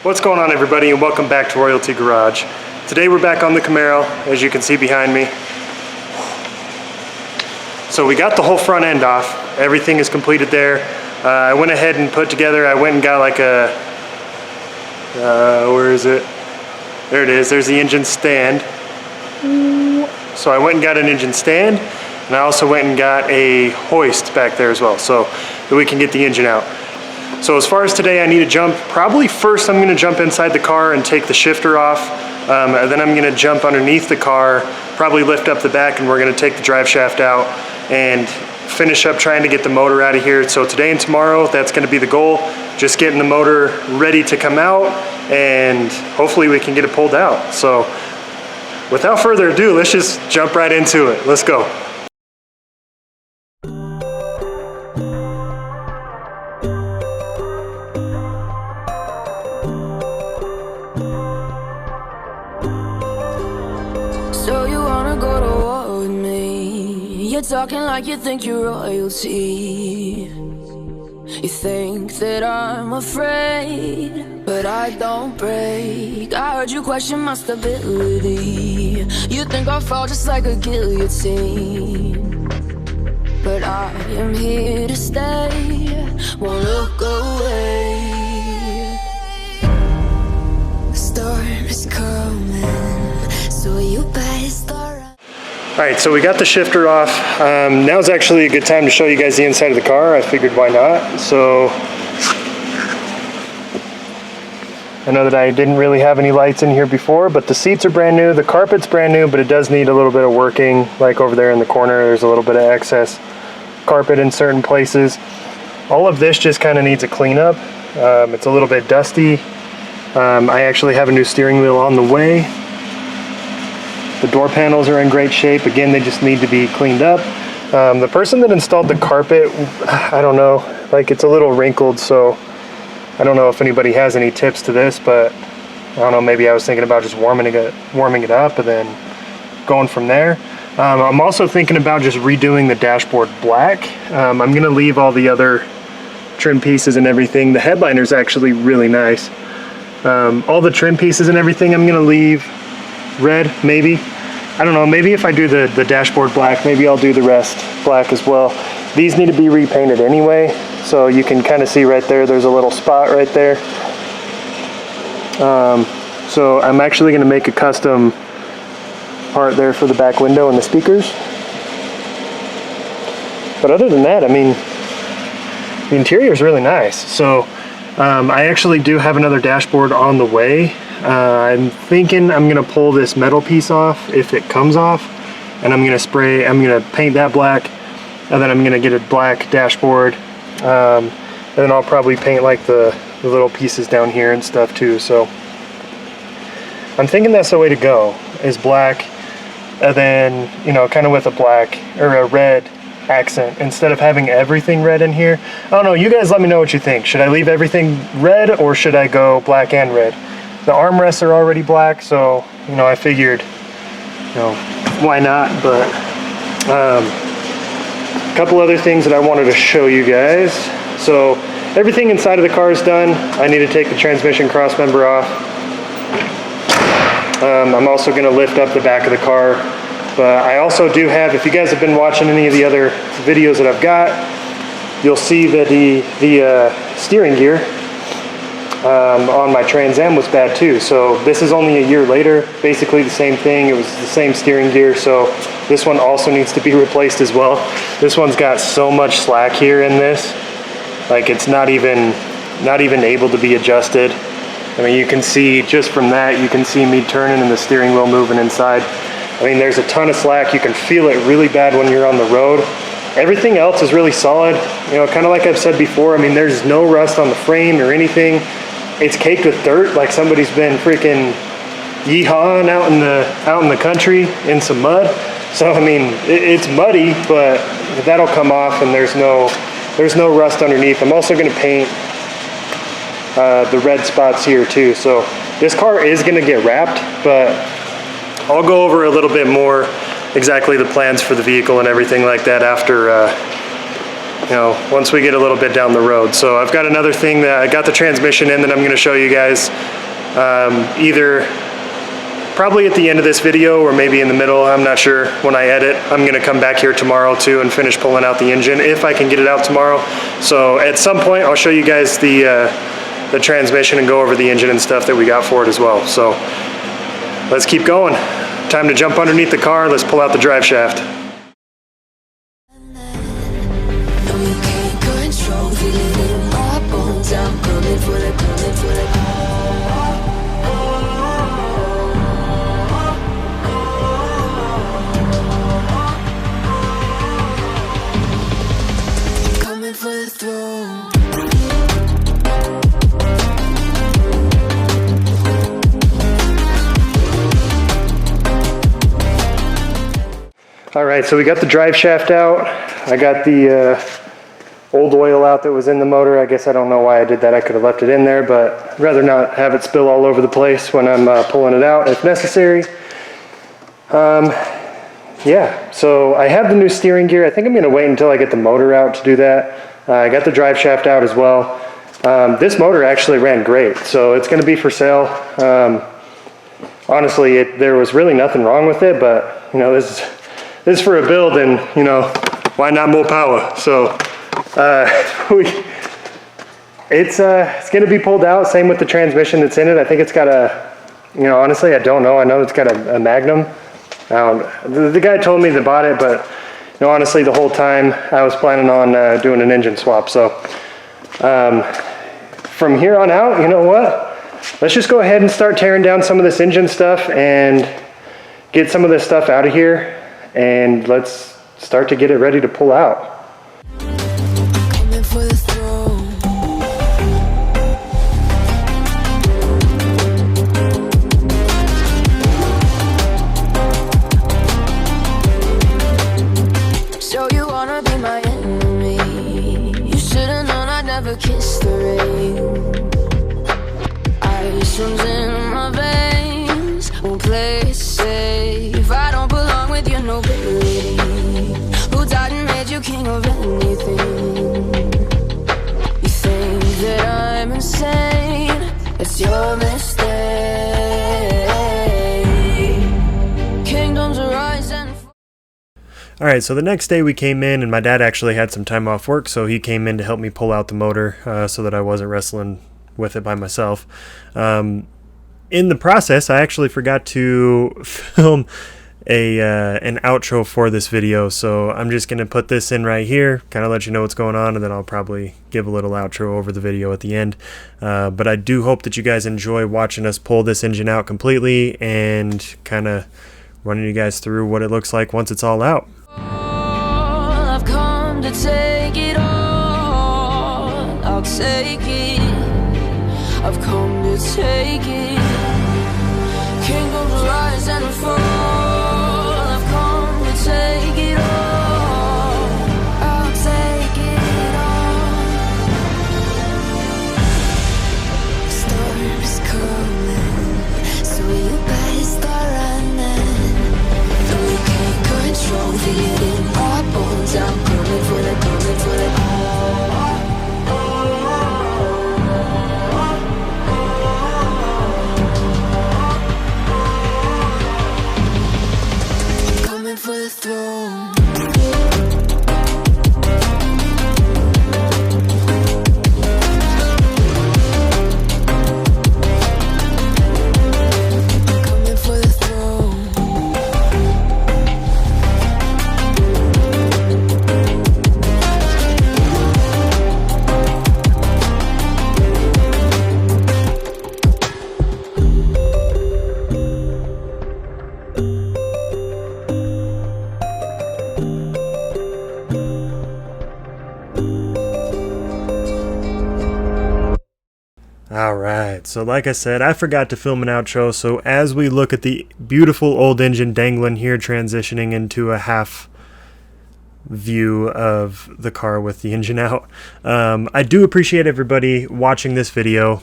What's going on, everybody, and welcome back to Royalty Garage. Today we're back on the Camaro, as you can see behind me. So we got the whole front end off. Everything is completed there. I went ahead and put together, I went and got like a, where is it? There it is, there's the engine stand. So I went and got an engine stand, and I also went and got a hoist back there as well, so that we can get the engine out. So as far as today, I need to jump, probably first I'm gonna jump inside the car and take the shifter off. Then I'm gonna jump underneath the car, probably lift up the back, and we're gonna take the drive shaft out and finish up trying to get the motor out of here. So today and tomorrow, that's gonna be the goal. Just getting the motor ready to come out, and hopefully we can get it pulled out. So without further ado, let's just jump right into it. Let's go. So you wanna go to war with me? You're talking like you think you're royalty. You think that I'm afraid, but I don't break. I heard you question my stability. You think I'll fall just like a guillotine, but I am here to stay, won't look away. The storm is coming, so you better start. Alright, so we got the shifter off. Now's actually a good time to show you guys the inside of the car. I figured why not. So I know that I didn't really have any lights in here before, but the seats are brand new, the carpet's brand new, but it does need a little bit of working. Like over there in the corner, there's a little bit of excess carpet in certain places. All of this just kind of needs a cleanup. It's a little bit dusty. I actually have a new steering wheel on the way. The door panels are in great shape. Again, they just need to be cleaned up. The person that installed the carpet, I don't know, like it's a little wrinkled, so I don't know if anybody has any tips to this, but I don't know, maybe I was thinking about just warming it up and then going from there. I'm also thinking about just redoing the dashboard black. I'm gonna leave all the other trim pieces and everything. The headliner's actually really nice. All the trim pieces and everything I'm gonna leave red, maybe. I don't know, maybe if I do the dashboard black, maybe I'll do the rest black as well. These need to be repainted anyway, so you can kind of see right there, there's a little spot right there. So I'm actually going to make a custom part there for the back window and the speakers. But other than that, I mean, the interior is really nice. So I actually do have another dashboard on the way. I'm thinking I'm gonna pull this metal piece off if it comes off, and I'm gonna paint that black, and then I'm gonna get a black dashboard, and then I'll probably paint like the little pieces down here and stuff too. So I'm thinking that's the way to go, is black, and then, you know, kind of with a black or a red accent instead of having everything red in here. I don't know, you guys let me know what you think. Should I leave everything red, or should I go black and red? The armrests are already black, so, you know, I figured, you know, why not? But a couple other things that I wanted to show you guys. So everything inside of the car is done. I need to take the transmission cross member off. I'm also going to lift up the back of the car. But I also do have, if you guys have been watching any of the other videos that I've got, you'll see that the steering gear on my Trans Am was bad too. So this is only a year later, basically the same thing. It was the same steering gear, so this one also needs to be replaced as well. This one's got so much slack here in this, like it's not even able to be adjusted. I mean, you can see just from that, you can see me turning and the steering wheel moving inside. I mean, there's a ton of slack. You can feel it really bad when you're on the road. Everything else is really solid. You know, kind of like I've said before, I mean, there's no rust on the frame or anything. It's caked with dirt, like somebody's been freaking yeehawing out in the country in some mud. So I mean, it's muddy, but that'll come off, and there's no rust underneath. I'm also going to paint the red spots here too. So this car is going to get wrapped, but I'll go over a little bit more exactly the plans for the vehicle and everything like that after you know, once we get a little bit down the road. So I've got another thing that I got the transmission in that I'm going to show you guys, either probably at the end of this video or maybe in the middle. I'm not sure. When I edit, I'm going to come back here tomorrow too and finish pulling out the engine if I can get it out tomorrow. So at some point I'll show you guys the transmission and go over the engine and stuff that we got for it as well. So let's keep going. Time to jump underneath the car. Let's pull out the drive shaft. Coming for the throne. All right, so we got the drive shaft out. I got the old oil out that was in the motor. I guess I don't know why I did that. I could have left it in there, but I'd rather not have it spill all over the place when I'm pulling it out if necessary. Yeah, so I have the new steering gear. I think I'm gonna wait until I get the motor out to do that. I got the drive shaft out as well. This motor actually ran great, so it's gonna be for sale. Honestly, there was really nothing wrong with it, but you know, this is for a build, and you know, why not more power? So it's going to be pulled out. Same with the transmission that's in it. I think it's got a, you know, honestly, I don't know. I know it's got a Magnum. The guy told me to bought it, but you know, honestly, the whole time I was planning on doing an engine swap. So from here on out, you know what? Let's just go ahead and start tearing down some of this engine stuff and get some of this stuff out of here, and let's start to get it ready to pull out. Coming for the throne. So you wanna be my enemy? You should've known I'd never kiss the rain. Ice runs in my veins, won't play it safe. I don't belong with your nobility. Who died and made you king of anything? You think that I'm insane? It's your mistake. Kingdoms arise and fall. All right, so the next day we came in, and my dad actually had some time off work, so he came in to help me pull out the motor so that I wasn't wrestling with it by myself. In the process, I actually forgot to film an outro for this video, so I'm just gonna put this in right here, kind of let you know what's going on, and then I'll probably give a little outro over the video at the end. But I do hope that you guys enjoy watching us pull this engine out completely and kind of running you guys through what it looks like once it's all out. I've come to take it all. I'll take it. I've come to take it. Kingdoms rise and fall. I've come to take it all. I'll take it all. Storm's coming, so you better start running. No, you can't control it in our bones. I'm coming for the, coming for the. For the throne. Coming for the throne. Alright, so like I said, I forgot to film an outro, so as we look at the beautiful old engine dangling here, transitioning into a half view of the car with the engine out, I do appreciate everybody watching this video.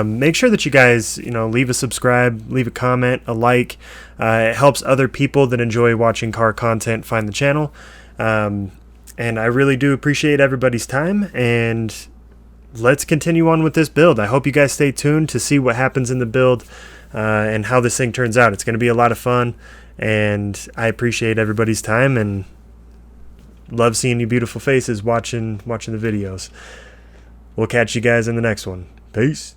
Make sure that you guys, leave a subscribe, leave a comment, a like. It helps other people that enjoy watching car content find the channel. And I really do appreciate everybody's time, and let's continue on with this build. I hope you guys stay tuned to see what happens in the build and how this thing turns out. It's going to be a lot of fun, and I appreciate everybody's time and love seeing you beautiful faces watching the videos. We'll catch you guys in the next one. Peace.